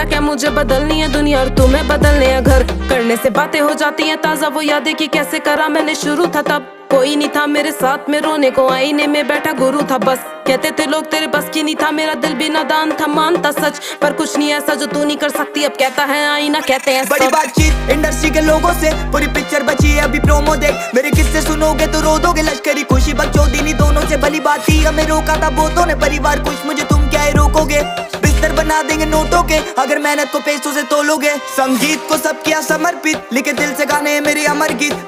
बोला क्या मुझे बदलनी है दुनिया और तुम्हें बदलने हैं घर। करने से बातें हो जाती हैं ताजा, वो यादें कि कैसे करा मैंने शुरू था तब। कोई नहीं था मेरे साथ में रोने को, आईने में बैठा गुरु था बस। कहते थे लोग तेरे बस की नहीं था, मेरा दिल भी नादान था, मानता सच। पर कुछ नहीं ऐसा जो तू नहीं कर सकती, अब कहता है आईना, कहते हैं बड़ी बातचीत इंडस्ट्री के लोगों से, पूरी पिक्चर बची है अभी प्रोमो देख। मेरे किस्से सुनोगे तो रो दोगे, लश्करी खुशी बकचोदी दोनों से भली बात थी। हमें रोका था बहुतों ने, परिवार कुछ मुझे तुम क्या ही रोकोगे। बिस्तर बना देंगे नोटों के अगर मेहनत को पैसों से तोलोगे। संगीत को सब किया समर्पित, लिखे दिल से गाने मेरे अमर गीत।